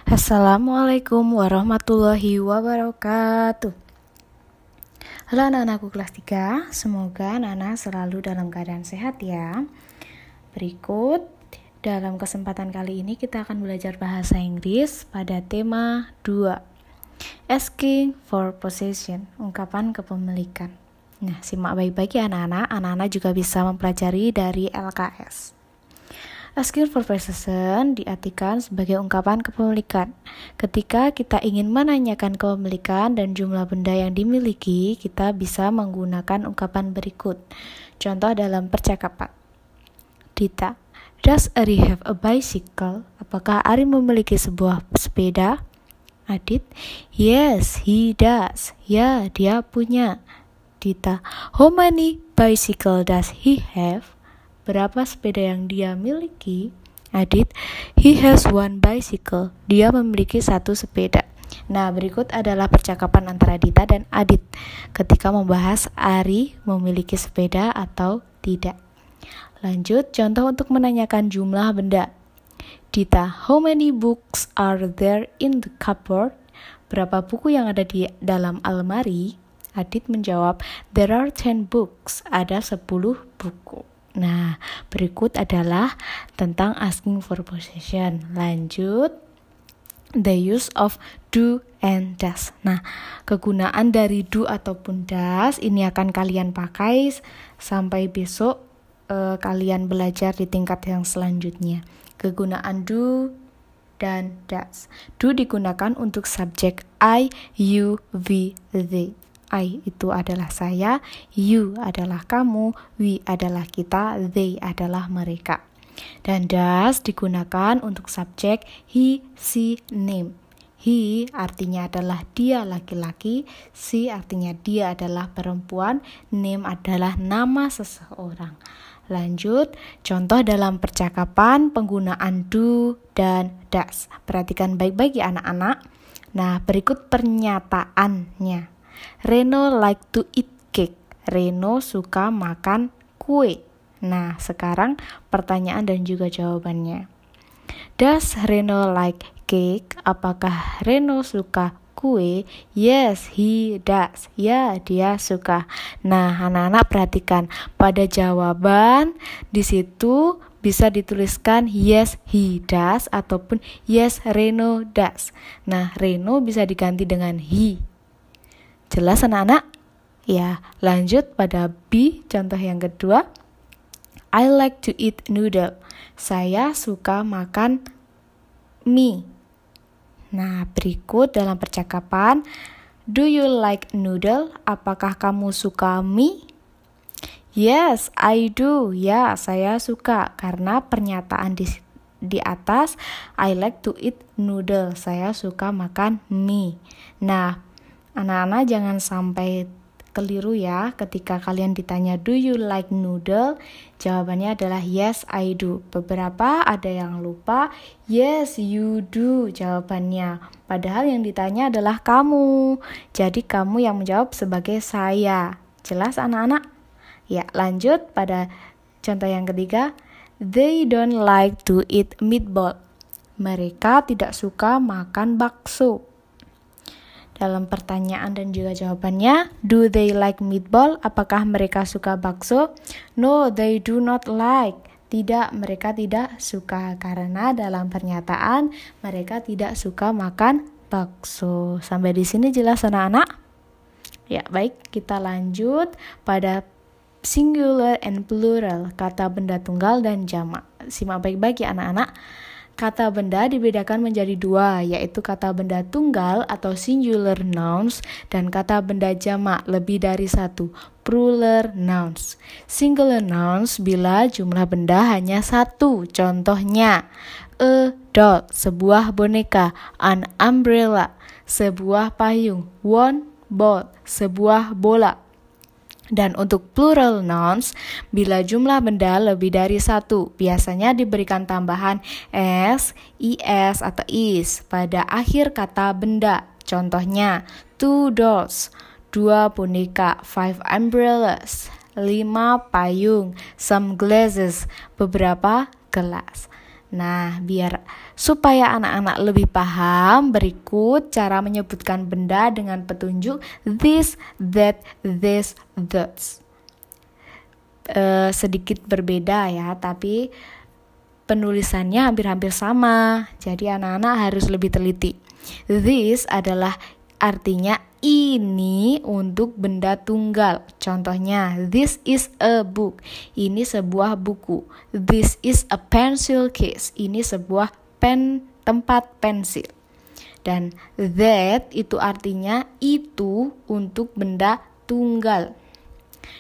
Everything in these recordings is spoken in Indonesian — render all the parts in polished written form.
Assalamualaikum warahmatullahi wabarakatuh. Halo anak-anakku kelas 3, semoga anak-anak selalu dalam keadaan sehat ya. Berikut, dalam kesempatan kali ini kita akan belajar bahasa Inggris pada tema 2. Asking for possession, ungkapan kepemilikan. Nah, simak baik-baik ya anak-anak. Anak-anak juga bisa mempelajari dari LKS. Asking for possession diartikan sebagai ungkapan kepemilikan. Ketika kita ingin menanyakan kepemilikan dan jumlah benda yang dimiliki, kita bisa menggunakan ungkapan berikut. Contoh dalam percakapan. Dita, does Ari have a bicycle? Apakah Ari memiliki sebuah sepeda? Adit, yes, he does. Ya, dia punya. Dita, how many bicycle does he have? Berapa sepeda yang dia miliki? Adit, he has one bicycle. Dia memiliki satu sepeda. Nah, berikut adalah percakapan antara Dita dan Adit ketika membahas Ari memiliki sepeda atau tidak. Lanjut, contoh untuk menanyakan jumlah benda. Dita, how many books are there in the cupboard? Berapa buku yang ada di dalam almari? Adit menjawab, there are 10 books. Ada 10 buku. Nah, berikut adalah tentang asking for possession. Lanjut, the use of do and does. Nah, kegunaan dari do ataupun does ini akan kalian pakai sampai besok kalian belajar di tingkat yang selanjutnya. Kegunaan do dan does. Do digunakan untuk subjek I, you, we, they. I itu adalah saya, you adalah kamu, we adalah kita, they adalah mereka. Dan does digunakan untuk subjek he, she, name. He artinya adalah dia laki-laki, she artinya dia adalah perempuan, name adalah nama seseorang. Lanjut, contoh dalam percakapan penggunaan do dan does. Perhatikan baik-baik ya anak-anak. Nah, berikut pernyataannya. Reno like to eat cake. Reno suka makan kue. Nah, sekarang pertanyaan dan juga jawabannya. Does Reno like cake? Apakah Reno suka kue? Yes, he does. Ya, dia suka. Nah, anak-anak perhatikan. Pada jawaban di situ bisa dituliskan yes, he does ataupun yes, Reno does. Nah, Reno bisa diganti dengan he. Jelas anak-anak? Ya, lanjut pada B, contoh yang kedua. I like to eat noodle. Saya suka makan mie. Nah, berikut dalam percakapan. Do you like noodle? Apakah kamu suka mie? Yes, I do. Ya, saya suka. Karena pernyataan di atas, I like to eat noodle. Saya suka makan mie. Nah, anak-anak jangan sampai keliru ya ketika kalian ditanya do you like noodle, jawabannya adalah yes I do. Beberapa ada yang lupa yes you do jawabannya, padahal yang ditanya adalah kamu, jadi kamu yang menjawab sebagai saya. Jelas anak-anak? Ya, lanjut pada contoh yang ketiga. They don't like to eat meatball. Mereka tidak suka makan bakso. Dalam pertanyaan dan juga jawabannya, do they like meatball? Apakah mereka suka bakso? No, they do not like. Tidak, mereka tidak suka. Karena dalam pernyataan, mereka tidak suka makan bakso. Sampai di sini jelas anak-anak? Ya, baik. Kita lanjut pada singular and plural, kata benda tunggal dan jamak. Simak baik-baik ya anak-anak. Kata benda dibedakan menjadi dua, yaitu kata benda tunggal atau singular nouns dan kata benda jamak lebih dari satu, plural nouns. Singular nouns bila jumlah benda hanya satu, contohnya a doll, sebuah boneka, an umbrella, sebuah payung, one ball, sebuah bola. Dan untuk plural nouns, bila jumlah benda lebih dari satu, biasanya diberikan tambahan s, is, atau is pada akhir kata benda. Contohnya, 2 dolls, 2 boneka, 5 umbrellas, 5 payung, some glasses, beberapa gelas. Nah, biar supaya anak-anak lebih paham, berikut cara menyebutkan benda dengan petunjuk this, that, this, those. Sedikit berbeda ya, tapi penulisannya hampir-hampir sama. Jadi anak-anak harus lebih teliti. This adalah artinya ini untuk benda tunggal. Contohnya, this is a book. Ini sebuah buku. This is a pencil case. Ini sebuah tempat pensil. Dan that itu artinya itu untuk benda tunggal.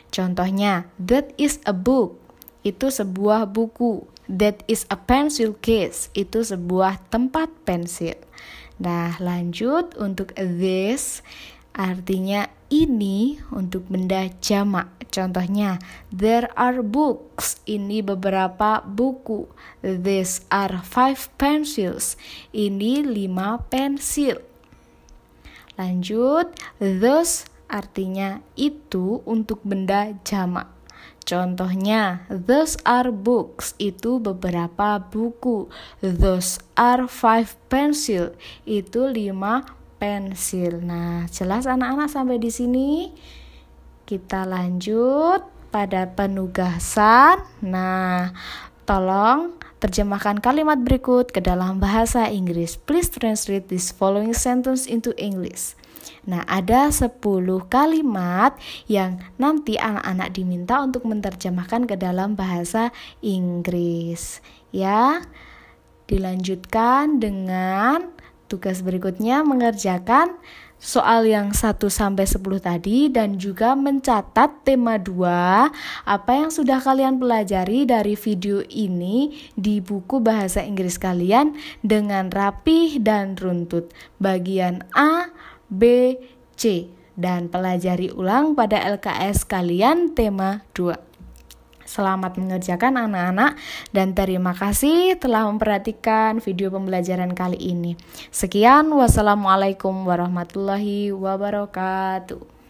Contohnya, that is a book. Itu sebuah buku. That is a pencil case. Itu sebuah tempat pensil. Nah, lanjut untuk this artinya ini untuk benda jamak. Contohnya, there are books. Ini beberapa buku. These are 5 pencils. Ini 5 pensil. Lanjut, those artinya itu untuk benda jamak. Contohnya, those are books, itu beberapa buku. Those are 5 pencil, itu 5 pensil. Nah, jelas anak-anak sampai di sini? Kita lanjut pada penugasan. Nah, tolong terjemahkan kalimat berikut ke dalam bahasa Inggris. Please translate this following sentence into English. Nah, ada 10 kalimat yang nanti anak-anak diminta untuk menerjemahkan ke dalam bahasa Inggris. Ya, dilanjutkan dengan tugas berikutnya mengerjakan soal yang 1-10 tadi dan juga mencatat tema 2 apa yang sudah kalian pelajari dari video ini di buku bahasa Inggris kalian dengan rapih dan runtut. Bagian A, B, C, dan pelajari ulang pada LKS kalian tema 2. Selamat mengerjakan anak-anak dan terima kasih telah memperhatikan video pembelajaran kali ini. Sekian, wassalamualaikum warahmatullahi wabarakatuh.